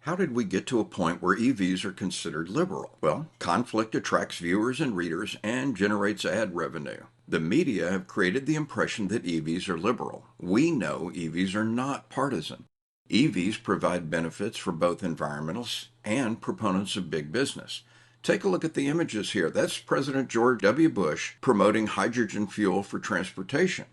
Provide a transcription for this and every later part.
How did we get to a point where EVs are considered liberal? Well, conflict attracts viewers and readers and generates ad revenue. The media have created the impression that EVs are liberal. We know EVs are not partisan. EVs provide benefits for both environmentalists and proponents of big business. Take a look at the images here. That's President George W. Bush promoting hydrogen fuel for transportation.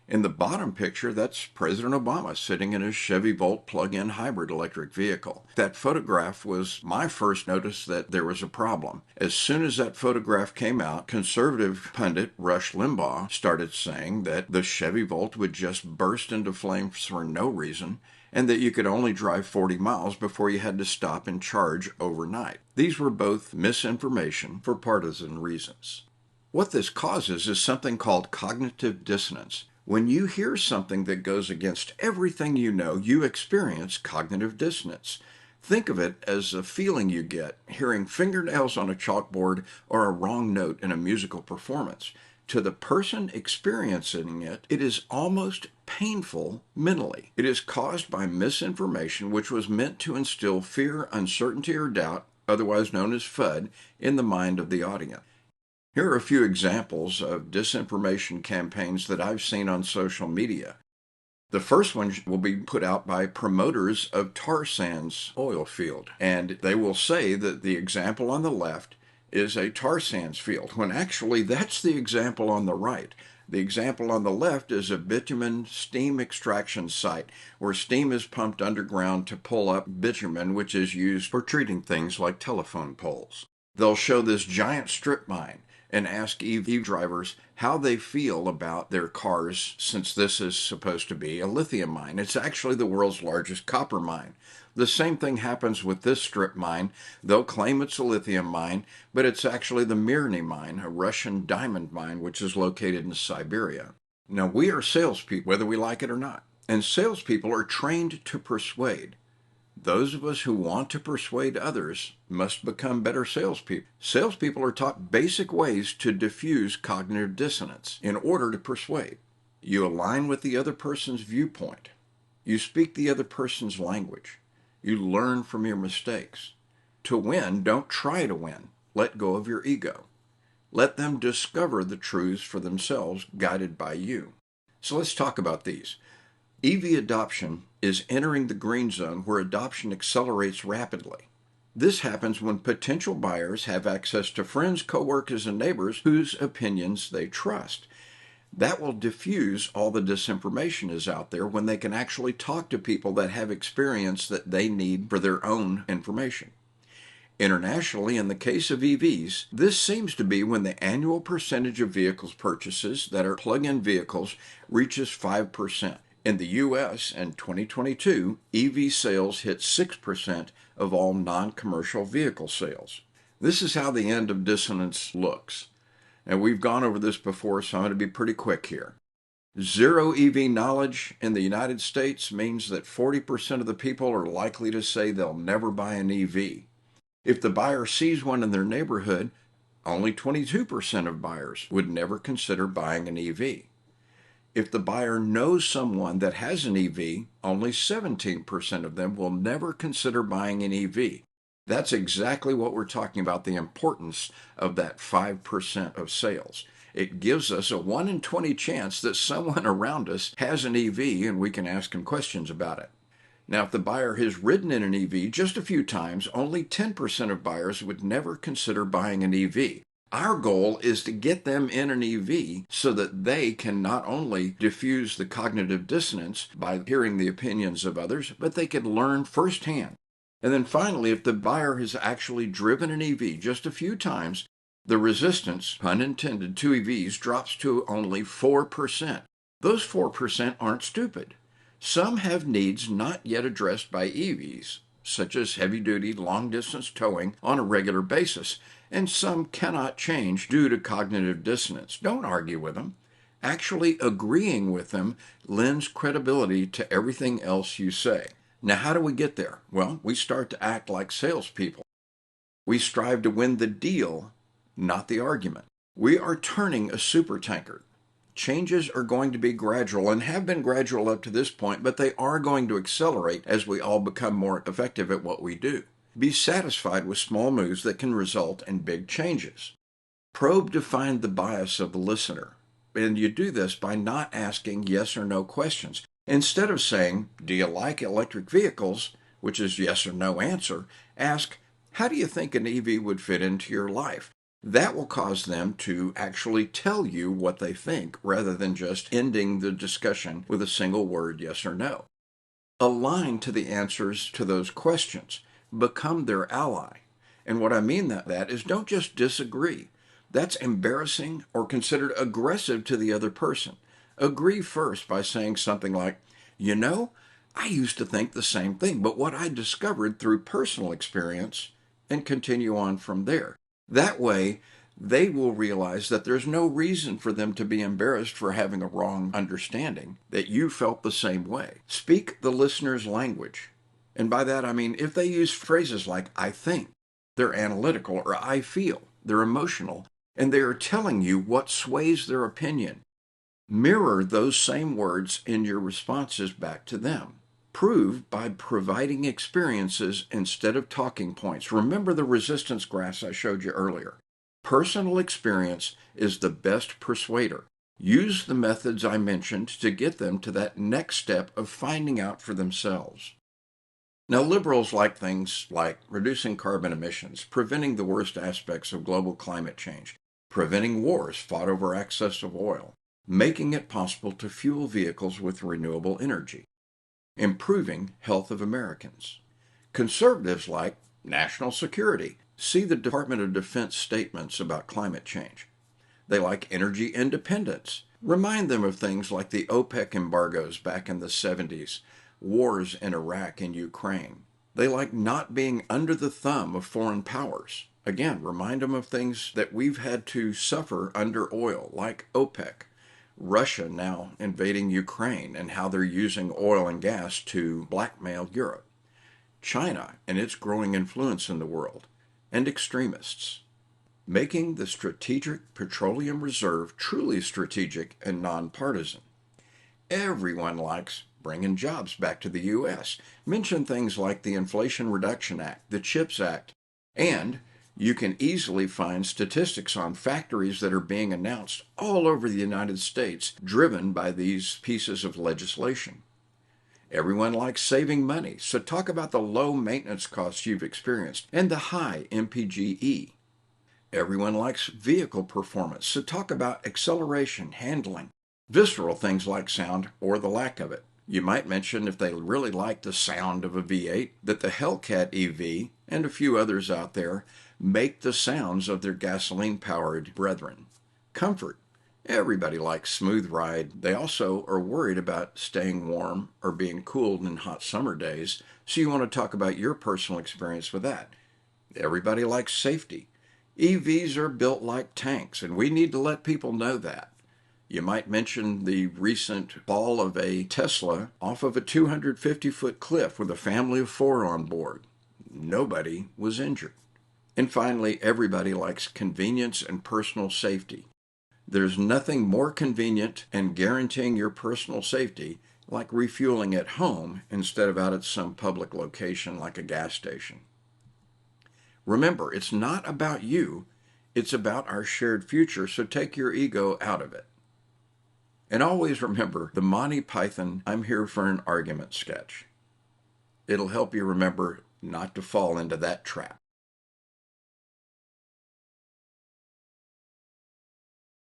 In the bottom picture, that's President Obama sitting in his Chevy Volt plug-in hybrid electric vehicle. That photograph was my first notice that there was a problem. As soon as that photograph came out, conservative pundit Rush Limbaugh started saying that the Chevy Volt would just burst into flames for no reason, and that you could only drive 40 miles before you had to stop and charge overnight. These were both misinformation for partisan reasons. What this causes is something called cognitive dissonance. When you hear something that goes against everything you know, you experience cognitive dissonance. Think of it as a feeling you get hearing fingernails on a chalkboard or a wrong note in a musical performance. To the person experiencing it, it is almost painful mentally. It is caused by misinformation which was meant to instill fear, uncertainty, or doubt, otherwise known as FUD, in the mind of the audience. Here are a few examples of disinformation campaigns that I've seen on social media. The first one will be put out by promoters of tar sands oil field, and they will say that the example on the left is a tar sands field, when actually that's the example on the right. The example on the left is a bitumen steam extraction site where steam is pumped underground to pull up bitumen, which is used for treating things like telephone poles. They'll show this giant strip mine and ask EV drivers how they feel about their cars, since this is supposed to be a lithium mine. It's actually the world's largest copper mine. The same thing happens with this strip mine. They'll claim it's a lithium mine, but it's actually the Mirny mine, a Russian diamond mine, which is located in Siberia. Now, we are salespeople, whether we like it or not, and salespeople are trained to persuade. Those of us who want to persuade others must become better salespeople. Salespeople are taught basic ways to diffuse cognitive dissonance in order to persuade. You align with the other person's viewpoint. You speak the other person's language. You learn from your mistakes. To win, don't try to win. Let go of your ego. Let them discover the truths for themselves, guided by you. So let's talk about these. EV adoption is entering the green zone where adoption accelerates rapidly. This happens when potential buyers have access to friends, coworkers, and neighbors whose opinions they trust. That will diffuse all the disinformation is out there when they can actually talk to people that have experience that they need for their own information. Internationally, in the case of EVs, this seems to be when the annual percentage of vehicles purchases that are plug-in vehicles reaches 5%. In the U.S. in 2022, EV sales hit 6% of all non-commercial vehicle sales. This is how the end of dissonance looks. And we've gone over this before, so I'm going to be pretty quick here. Zero EV knowledge in the United States means that 40% of the people are likely to say they'll never buy an EV. If the buyer sees one in their neighborhood, only 22% of buyers would never consider buying an EV. If the buyer knows someone that has an EV, only 17% of them will never consider buying an EV. That's exactly what we're talking about, the importance of that 5% of sales. It gives us a 1 in 20 chance that someone around us has an EV and we can ask them questions about it. Now, if the buyer has ridden in an EV just a few times, only 10% of buyers would never consider buying an EV. Our goal is to get them in an EV so that they can not only diffuse the cognitive dissonance by hearing the opinions of others, but they can learn firsthand. And then finally, if the buyer has actually driven an EV just a few times, the resistance, pun intended, to EVs drops to only 4%. Those 4% aren't stupid. Some have needs not yet addressed by EVs, such as heavy-duty, long-distance towing on a regular basis, and some cannot change due to cognitive dissonance. Don't argue with them. Actually agreeing with them lends credibility to everything else you say. Now, how do we get there? Well, we start to act like salespeople. We strive to win the deal, not the argument. We are turning a supertanker. Changes are going to be gradual and have been gradual up to this point, but they are going to accelerate as we all become more effective at what we do. Be satisfied with small moves that can result in big changes. Probe to find the bias of the listener. And you do this by not asking yes or no questions. Instead of saying, "Do you like electric vehicles?" which is yes or no answer, ask, "How do you think an EV would fit into your life?" That will cause them to actually tell you what they think rather than just ending the discussion with a single word yes or no. Align to the answers to those questions. Become their ally. And what I mean that is don't just disagree. That's embarrassing or considered aggressive to the other person. Agree first by saying something like, "You know, I used to think the same thing, but what I discovered through personal experience," and continue on from there. That way, they will realize that there's no reason for them to be embarrassed for having a wrong understanding, that you felt the same way. Speak the listener's language. And by that I mean if they use phrases like "I think," they're analytical, or "I feel," they're emotional, and they are telling you what sways their opinion. Mirror those same words in your responses back to them. Prove by providing experiences instead of talking points. Remember the resistance graphs I showed you earlier. Personal experience is the best persuader. Use the methods I mentioned to get them to that next step of finding out for themselves. Now, liberals like things like reducing carbon emissions, preventing the worst aspects of global climate change, preventing wars fought over access of oil, making it possible to fuel vehicles with renewable energy, improving health of Americans. Conservatives like national security. See the Department of Defense statements about climate change. They like energy independence. Remind them of things like the OPEC embargoes back in the 70s, wars in Iraq and Ukraine. They like not being under the thumb of foreign powers. Again, remind them of things that we've had to suffer under oil, like OPEC. Russia now invading Ukraine and how they're using oil and gas to blackmail Europe. China and its growing influence in the world. And extremists. Making the Strategic Petroleum Reserve truly strategic and nonpartisan. Everyone likes bringing jobs back to the U.S. Mention things like the Inflation Reduction Act, the CHIPS Act, and you can easily find statistics on factories that are being announced all over the United States driven by these pieces of legislation. Everyone likes saving money, so talk about the low maintenance costs you've experienced and the high MPGE. Everyone likes vehicle performance, so talk about acceleration, handling, visceral things like sound or the lack of it. You might mention, if they really like the sound of a V8, that the Hellcat EV and a few others out there make the sounds of their gasoline-powered brethren. Comfort. Everybody likes smooth ride. They also are worried about staying warm or being cooled in hot summer days, so you want to talk about your personal experience with that. Everybody likes safety. EVs are built like tanks, and we need to let people know that. You might mention the recent fall of a Tesla off of a 250-foot cliff with a family of 4 on board. Nobody was injured. And finally, everybody likes convenience and personal safety. There's nothing more convenient and guaranteeing your personal safety like refueling at home instead of out at some public location like a gas station. Remember, it's not about you, it's about our shared future, so take your ego out of it. And always remember the Monty Python "I'm here for an argument" sketch. It'll help you remember not to fall into that trap.